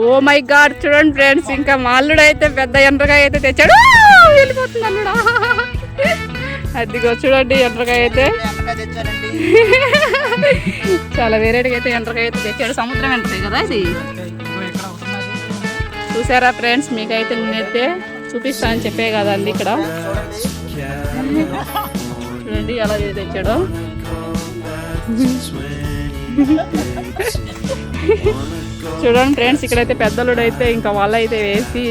Oh my God చూడండి friends, ఇంకా మా అల్లుడు అయితే పెద్ద ఎండ్రకాయ అయితే తెచ్చాడు. వెళ్ళిపోతుంది అల్లుడా. అదిగో చూడండి ఎండ్రకాయ అయితే చాలా వెరైటీగా అయితే ఎండ్రకాయ అయితే తెచ్చాడు. సముద్రం ఎండ్రకాయ కదా ఇది. చూసారా ఫ్రెండ్స్, మీకైతే నేనైతే చూపిస్తానని చెప్పే కదండి. ఇక్కడ చూడండి ఎలా తెచ్చాడో. చూడండి ఫ్రెండ్స్, ఇక్కడైతే పెద్దలుడు అయితే ఇంకా వాళ్ళ అయితే వేసి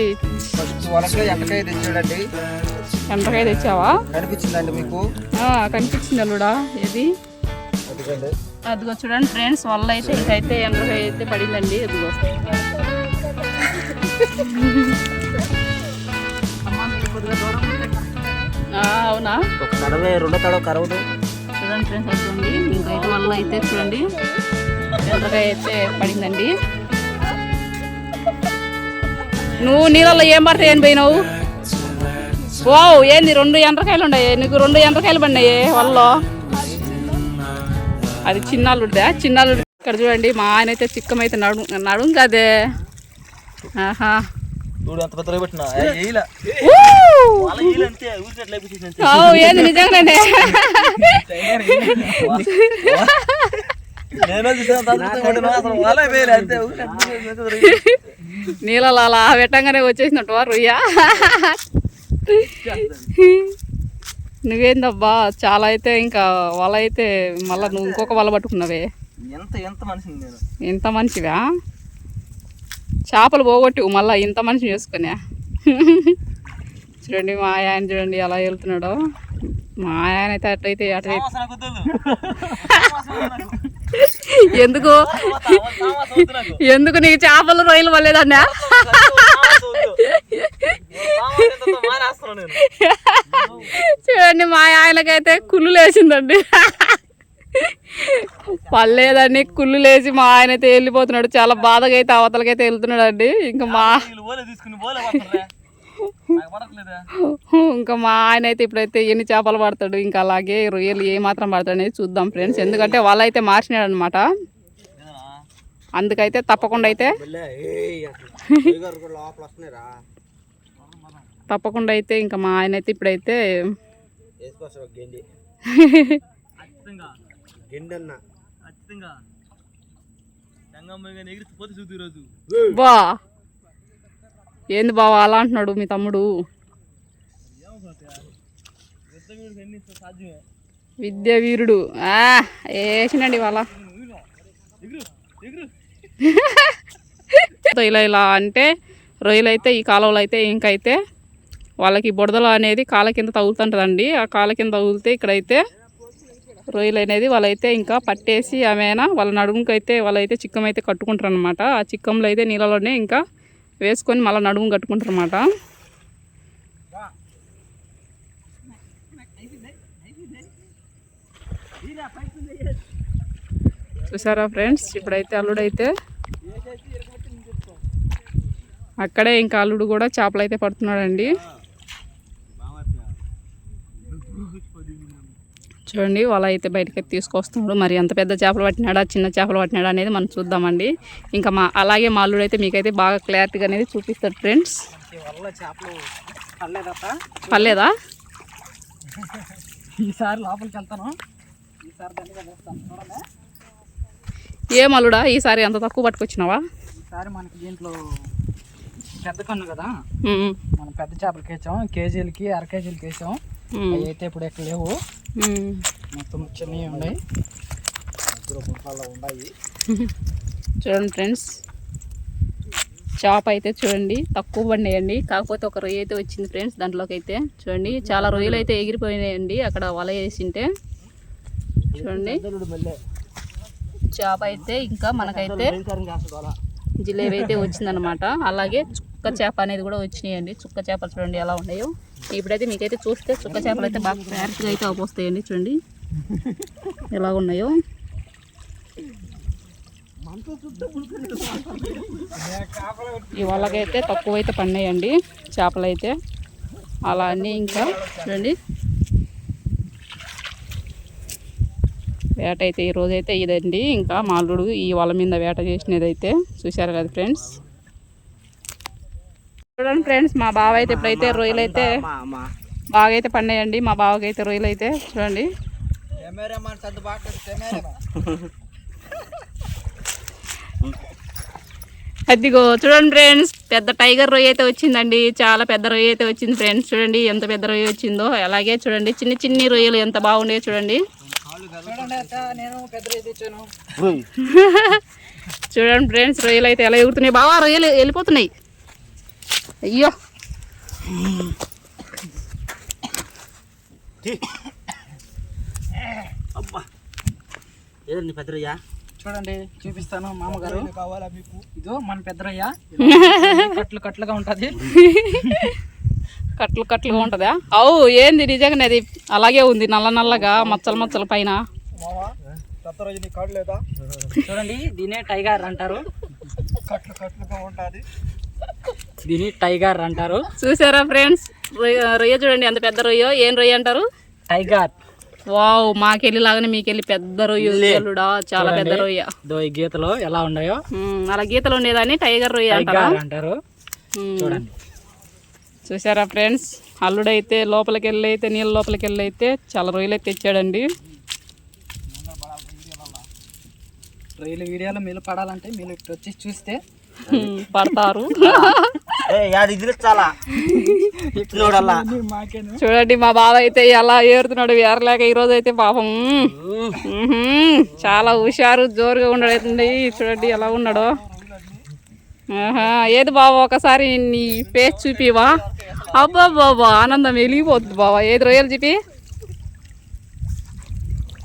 ఎండ్రకాయ తెచ్చావా? కనిపించిందండి మీకు? కనిపించింది అల్లుడా. ఏది? అదిగో చూడండి ఫ్రెండ్స్, వాళ్ళ అయితే ఇంకైతే ఎండ్రకాయ అయితే పడిందండి. అదిగో అవునా? చూడండి ఫ్రెండ్స్, వస్తుంది ఇంకైతే వాళ్ళ అయితే చూడండి ఎండ్రకాయ అయితే పడిందండి. నువ్వు నీళ్ళల్లో ఏం పడతాయని పోయినావు? ఓ ఏంది 2 ఎండ్రకాయలు ఉన్నాయి నీకు? 2 ఎండ్రకాయలు పడినాయి వాళ్ళలో. అది చిన్నాళ్ళుడ్డా? చిన్నాళ్ళుడ్డ. ఇక్కడ చూడండి మా ఆయన అయితే చిక్కమైతే నడుం కదే. ఆహా ఏంది నిజంగానే? నీళ్ళలో అలా పెట్టంగానే వచ్చేసినట్టు రొయ్య. నువ్వేందబ్బా చాలా అయితే ఇంకా వల అయితే మళ్ళీ నువ్వు ఇంకొక వల పట్టుకున్నావే. ఎంత మనిషివా? చేపలు పోగొట్టి మళ్ళీ ఇంత మనిషి చేసుకునే. చూడండి మా ఆయన చూడండి ఎలా వెళ్తున్నాడో. మా ఆయన అయితే అటైతే ఎందుకు ఎందుకు నీకు చేపలు రొయ్యలు పడలేదన్నా? చూడండి మా ఆయనకైతే కుళ్ళు లేచిందండి. పర్లేదండి, కుళ్ళు లేచి మా ఆయన అయితే వెళ్ళిపోతున్నాడు. చాలా బాధగా అయితే అవతలకైతే వెళ్తున్నాడు అండి. ఇంకా మా ఆయన అయితే ఇప్పుడైతే ఎన్ని చేపలు పడతాడు, ఇంకా అలాగే రొయ్యలు ఏ మాత్రం పడతాడు అనేది చూద్దాం ఫ్రెండ్స్. ఎందుకంటే వాళ్ళు అయితే మార్చినాడు అనమాట. అందుకైతే తప్పకుండా అయితే ఇంకా మా ఆయన అయితే ఇప్పుడైతే బా ఏంది బావా అలా అంటున్నాడు మీ తమ్ముడు? విద్య వీరుడు వేసినండి వాళ్ళ. ఇలా అంటే రొయ్యలు అయితే ఈ కాలువలో అయితే ఇంకైతే వాళ్ళకి బుడదలు అనేది కాళ్ళ కింద తగులుతుంటుందండి. ఆ కాళ్ళ కింద తగులితే ఇక్కడైతే రొయ్యలు అనేది వాళ్ళైతే ఇంకా పట్టేసి ఆమెనా వాళ్ళ నడుముకైతే వాళ్ళైతే చిక్కం అయితే కట్టుకుంటారు అనమాట. ఆ చిక్కంలో అయితే నీళ్ళలోనే ఇంకా వేసుకొని మళ్ళీ నడుము కట్టుకుంటారు అన్నమాట. చూసారా ఫ్రెండ్స్, ఇప్పుడైతే అల్లుడైతే అక్కడే ఇంకా అల్లుడు కూడా చేపలు అయితే పడుతున్నాడండి. చూడండి వాళ్ళ అయితే బయటకి తీసుకొస్తున్నాడు. మరి ఎంత పెద్ద చేపలు పట్టినాడా చిన్న చేపలు పట్టినాడా అనేది మనం చూద్దామండి. ఇంకా అలాగే మా అల్లుడు అయితే మీకైతే బాగా క్లారిటీగా అనేది చూపిస్తాడు ఫ్రెండ్స్. పర్లేదా? ఈసారి లోపలికి వెళ్తాను. ఏం అల్లుడా ఈసారి అంత తక్కువ పట్టుకొచ్చినావా? ఈసారి మనకి దీంట్లో పెద్ద కన్ను కదా, మనం పెద్ద చేపలకి వేసాం. కేజీలకి 1/2 కేజీలకి వేసాం. అవి అయితే ఇప్పుడు ఎక్కడ లేవు, మొత్తం చిన్నవి ఉన్నాయి. చూడండి ఫ్రెండ్స్, చేప అయితే చూడండి తక్కువ పడినాయండి. కాకపోతే ఒక రొయ్య అయితే వచ్చింది ఫ్రెండ్స్. దాంట్లోకి అయితే చూడండి చాలా రొయ్యలు అయితే ఎగిరిపోయినాయండి అక్కడ వల వేసింటే. చూడండి చేప అయితే ఇంకా మనకైతే జిలేబీ అయితే వచ్చిందనమాట. అలాగే చుక్క చేప అనేది కూడా వచ్చినాయండి. చుక్క చేపలు చూడండి ఎలా ఉన్నాయో. ఇప్పుడైతే మీకైతే చూస్తే చుక్క చేపలు అయితే బాగా క్లారిటీగా అయితే అవపోస్తాయండి. చూడండి ఎలా ఉన్నాయో. ఇవాళకైతే తక్కువ అయితే పడినాయండి చేపలు అయితే. అలా అన్నీ ఇంకా చూడండి వేట అయితే ఈరోజైతే ఇదండి. ఇంకా మా అల్లుడు ఈ వల మీద వేట చేసినది అయితే చూశారు కదా ఫ్రెండ్స్. చూడండి ఫ్రెండ్స్, మా బావ అయితే ఇప్పుడైతే రొయ్యలు అయితే బాగా అయితే పండాయండి. మా బావకి అయితే రొయ్యలు అయితే చూడండి. అదిగో చూడండి ఫ్రెండ్స్, పెద్ద టైగర్ రొయ్య అయితే వచ్చిందండి. చాలా పెద్ద రొయ్య అయితే వచ్చింది ఫ్రెండ్స్. చూడండి ఎంత పెద్ద రొయ్య వచ్చిందో. అలాగే చూడండి చిన్ని చిన్ని రొయ్యలు ఎంత బాగుండే చూడండి. చూడండి ఫ్రెండ్స్, రొయ్యలు అయితే ఎలా ఎగురుతున్నాయి. బావా రొయ్యలు వెళ్ళిపోతున్నాయి. అయ్యో ఏదండి పెద్ద రొయ్య? చూడండి చూపిస్తాను మామగారు. కావాలా మీకు? ఇదో మన పెద్ద రొయ్య. కట్లు కట్లుగా ఉంటది. కట్లు కట్లుగా ఉంటుందా? అవు ఏంది నిజంగానే అది అలాగే ఉంది, నల్ల నల్లగా మచ్చలు మచ్చల పైన. చూడండి దీనే టైగర్ అంటారు. కట్లు కట్లుగా ఉంటది. దీని టైగర్ అంటారు. చూసారా ఫ్రెండ్స్, రొయ్య చూడండి ఎంత పెద్ద రొయ్యో. ఏం రొయ్య అంటారు? టైగర్. వావ్, మాకెళ్ళి లాగానే మీకెళ్ళి పెద్ద రొయ్యలుడా, చాలా పెద్ద రొయ్య. ఈ గీతలు ఎలా ఉన్నాయో అలా గీతలు ఉండేదాన్ని టైగర్ రొయ్య అంటారు. చూడండి చూసారా ఫ్రెండ్స్, అల్లుడైతే లోపలికి వెళ్ళి అయితే నీళ్ళ లోపలికి వెళ్ళి అయితే చాలా రొయ్యలు అయితే తెచ్చాడండి. రొయ్యల వీడియోలో మీరు పడాలంటే మీరు ఇటు వచ్చి చూస్తే పడతారు. చూడండి మా బావ అయితే ఎలా ఏరుతున్నాడు ఏరలేక. ఈరోజు అయితే పాపం చాలా హుషారు జోరుగా ఉండడండి. చూడండి ఎలా ఉన్నాడో. ఏది బావ ఒకసారి నీ ఫేస్ చూపివా? అబ్బా బాబా ఆనందం వెలిగిపోతుంది బావా. ఏది రొయ్యలు చూపి.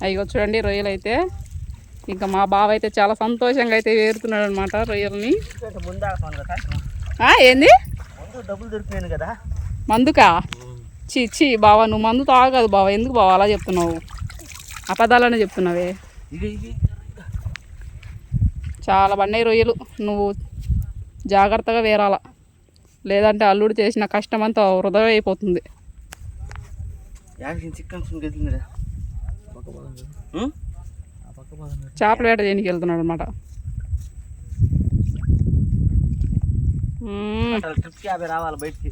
అయ్యో చూడండి రొయ్యలు అయితే. ఇంకా మా బావ అయితే చాలా సంతోషంగా అయితే ఏరుతున్నాడు అనమాట రొయ్యల్ని. ఏంది డబ్బులు దొరికినాను కదా మందుకా? చీ బావా, నువ్వు మందు తాగదు బావా. ఎందుకు బావా అలా చెప్తున్నావు? అబద్ధాలనే చెప్తున్నావే. చాలా పడినాయి రొయ్యలు. నువ్వు జాగ్రత్తగా వేరాల, లేదంటే అల్లుడు చేసిన కష్టం అంతా వృధా అయిపోతుంది. చేపల వేట చేయడానికి వెళ్తున్నాడు అనమాట. రావాలి బయటికి.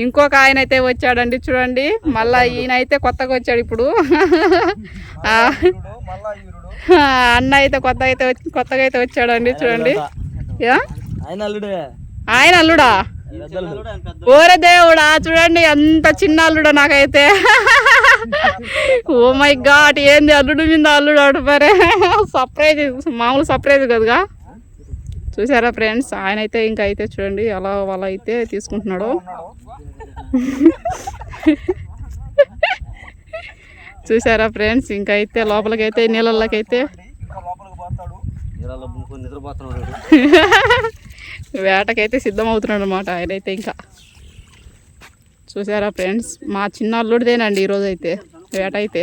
ఇంకొక ఆయన అయితే వచ్చాడండి చూడండి. మళ్ళా ఈయన అయితే కొత్తగా వచ్చాడు ఇప్పుడు. అన్న అయితే కొత్తగా అయితే వచ్చాడండి చూడండి. ఆయన అల్లుడా? ఓరే దేవుడా, చూడండి ఎంత చిన్న అల్లుడా నాకైతే. ఓ మై గాడ్, ఏంది అల్లుడు మీద అల్లుడు ఆడుపారే. సర్ప్రైజ్, మామూలు సర్ప్రైజ్ కదగా. చూసారా ఫ్రెండ్స్, ఆయన అయితే ఇంకా అయితే చూడండి అలా వాళ్ళ అయితే తీసుకుంటున్నాడు. చూసారా ఫ్రెండ్స్, ఇంకా అయితే లోపలికైతే నీళ్ళకైతే వేటకైతే సిద్ధం అవుతున్నాడు అనమాట ఆయనైతే. ఇంకా చూసారా ఫ్రెండ్స్, మా చిన్న అల్లుడిదేనండి ఈరోజు అయితే వేట అయితే.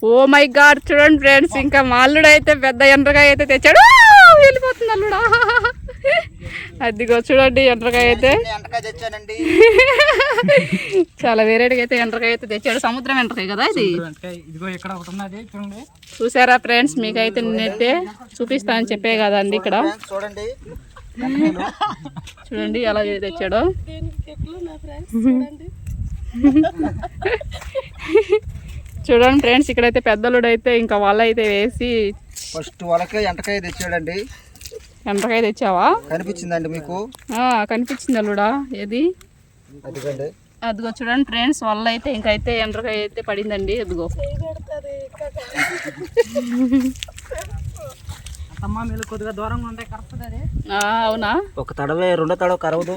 ఓ మై గాడ్, చూడండి ఫ్రెండ్స్, ఇంకా మా అల్లుడు అయితే పెద్ద ఎండ్రకాయ అయితే తెచ్చాడు. వెళ్ళిపోతుంది అల్లుడా. అదిగో చూడండి ఎండ్రకాయ అయితే. చాలా వెరైటీగా అయితే ఎండ్రకాయ అయితే తెచ్చాడు. సముద్రం ఎండ్రకాయ కదా ఇది. చూసారా ఫ్రెండ్స్, మీకైతే నేనైతే చూపిస్తానని చెప్పే కదండి ఇక్కడ. చూడండి ఎలా తెచ్చాడో. చూడండి ఫ్రెండ్స్, ఇక్కడైతే పెద్దలుడు అయితే ఇంకా వల అయితే వేసి ఫస్ట్ వలకే ఎంటకాయ తెచ్చాడండి. ఎండ్రకాయ తెచ్చావా? కనిపించిందండి మీకు? కనిపించింది అల్లుడా. ఏది? అదిగో చూడండి ఫ్రెండ్స్, వల్ల అయితే ఇంకైతే ఎండ్రకాయ అయితే పడిందండి. అదిగో కొద్దిగా దూరంగా ఉంటాయి. అవునా? ఒక తడవే రెండో తడవ కరవదు.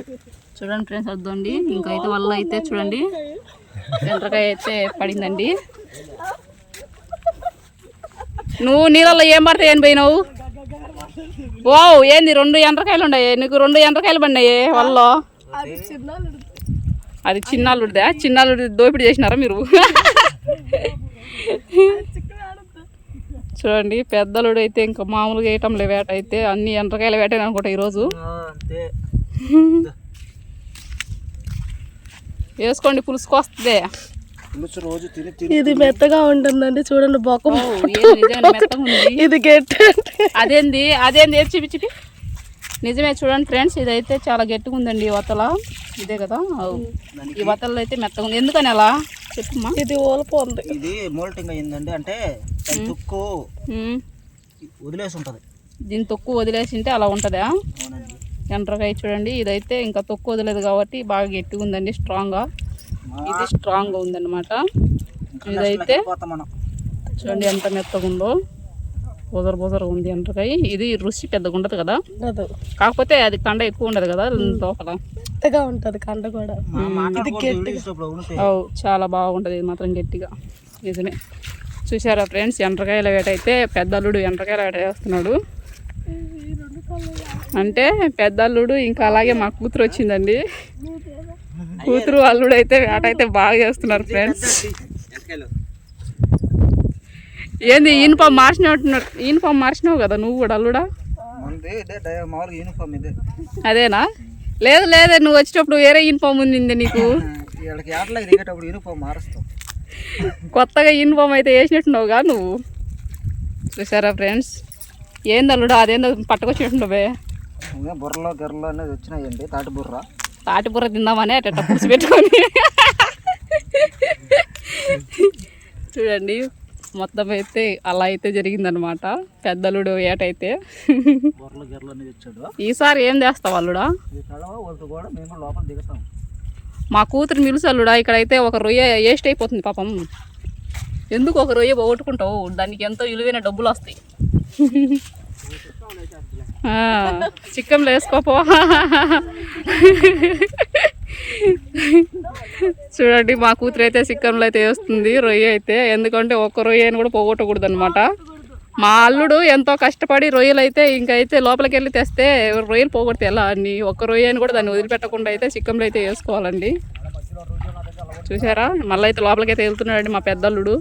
చూడండి ఫ్రెండ్స్, వద్దండి ఇంకైతే వల్ల అయితే చూడండి ఎండ్రకాయ అయితే పడిందండి. నువ్వు నీళ్ళల్లో ఏం పడతాయి అని పోయినావు? ఓ ఏంది 2 ఎండ్రకాయలు ఉన్నాయి నీకు? 2 ఎండ్రకాయలు పడినాయి వల్ల. అది చిన్నాళ్ళుడిదా? చిన్నాళ్ళుడి దోపిడీ చేసినారా మీరు? చూడండి పెద్దలుడు అయితే ఇంకా మామూలుగా వేయటంలే వేట అయితే. అన్ని ఎండ్రకాయల వేట అనుకుంటా ఈరోజు. వేసుకోండి పులుసుకు వస్తుంది. పులుసు రోజు తిని తిని ఇది మెత్తగా ఉంటుందండి చూడండి బొక్క ఓ, ఏంది నిజంగా మెత్తగా ఉంది. ఇది గట్టి అదేంది ఏది చూపి నిజమే చూడండి ఫ్రెండ్స్, ఇదైతే చాలా గట్టిగా ఉందండి ఈ వతల. ఇదే కదా అవు. ఈ వతలలో అయితే మెత్తగా ఉంది. ఎందుకని అలా చెప్పమ్మా. ఇది ఊలిపోంది. ఇది మోల్టింగ్ అయ్యిందండి అంటే దాని తుక్కు వదిలేసి ఉంటది. దీని తొక్కు వదిలేసింటే అలా ఉంటుందా? అవునండి. ఎండ్రకాయ చూడండి, ఇదైతే ఇంకా తొక్కు వదిలేదు కాబట్టి బాగా గట్టిగా ఉందండి, స్ట్రాంగ్గా. ఇది స్ట్రాంగ్గా ఉందన్నమాట. ఇదైతే మనం చూడండి ఎంత మెత్తగా ఉందో, బుజర ఉంది ఎండ్రకాయ. ఇది రుచి పెద్దగా ఉండదు కదా, అది కాకపోతే అది కండ ఎక్కువ ఉండదు కదా లోపల, మెత్తగా ఉంటుంది కండ కూడా. చాలా బాగుంటుంది ఇది మాత్రం గట్టిగా. నిజమే. చూసారా ఫ్రెండ్స్, ఎండ్రకాయల వేట అయితే పెద్దల్లుడు ఎండ్రకాయల వేట చేస్తున్నాడు. అంటే పెద్దల్లుడు ఇంకా అలాగే మా కూతురు వచ్చిందండి. కూతురు అల్లుడు అయితే వేట అయితే బాగా చేస్తున్నారు ఫ్రెండ్స్. ఏంది యూనిఫామ్ మార్చినావు కదా నువ్వు కూడా అల్లుడా? యూనిఫామ్ ఇదే. అదేనా? లేదు నువ్వు వచ్చేటప్పుడు వేరే యూనిఫామ్ ఉంది నీకు. వీళ్ళకి ఆటలకు దిగేటప్పుడు యూనిఫామ్ మారుస్తాం. కొత్తగా యూనిఫామ్ అయితే వేసినట్టున్నావుగా నువ్వు. చూసారా ఫ్రెండ్స్, ఏంది అల్లుడా అదేందో పట్టుకొచ్చినట్టున్నావే? బుర్రలో గర్రలో అనేది వచ్చినాయండి. తాటి బుర్ర తిందామని అట్ట పులుసు పెట్టుకొని. చూడండి మొత్తం అయితే అలా అయితే జరిగిందనమాట పెద్దలుడు ఏటైతే. బుర్రలో గర్రలో అనేది వచ్చాడు. ఈసారి ఏం చేస్తావు అల్లుడా? వాళ్ళతో కూడా మేము లోపల దిగుతాం. మా కూతురు మిలుసు అల్లుడా, ఇక్కడైతే ఒక రొయ్య వేస్ట్ అయిపోతుంది పాపం. ఎందుకు ఒక రొయ్య పోగొట్టుకుంటావు? దానికి ఎంతో విలువైన డబ్బులు వస్తాయి. చిక్కంలో వేసుకోపో. చూడండి మా కూతురు అయితే చిక్కంలో అయితే వేస్తుంది రొయ్య అయితే. ఎందుకంటే ఒక్క రొయ్యని కూడా పోగొట్టకూడదు అనమాట. మా అల్లుడు ఎంతో కష్టపడి రొయ్యలు అయితే ఇంకైతే లోపలికి వెళ్ళి తెస్తే రొయ్యలు పోగొడితే ఎలా అన్ని, ఒక్క రొయ్యని కూడా దాన్ని వదిలిపెట్టకుండా అయితే చిక్కంలో అయితే వేసుకోవాలండి. చూసారా, మళ్ళీ అయితే లోపలికి అయితే వెళ్తున్నాడండి మా పెద్దల్లుడు.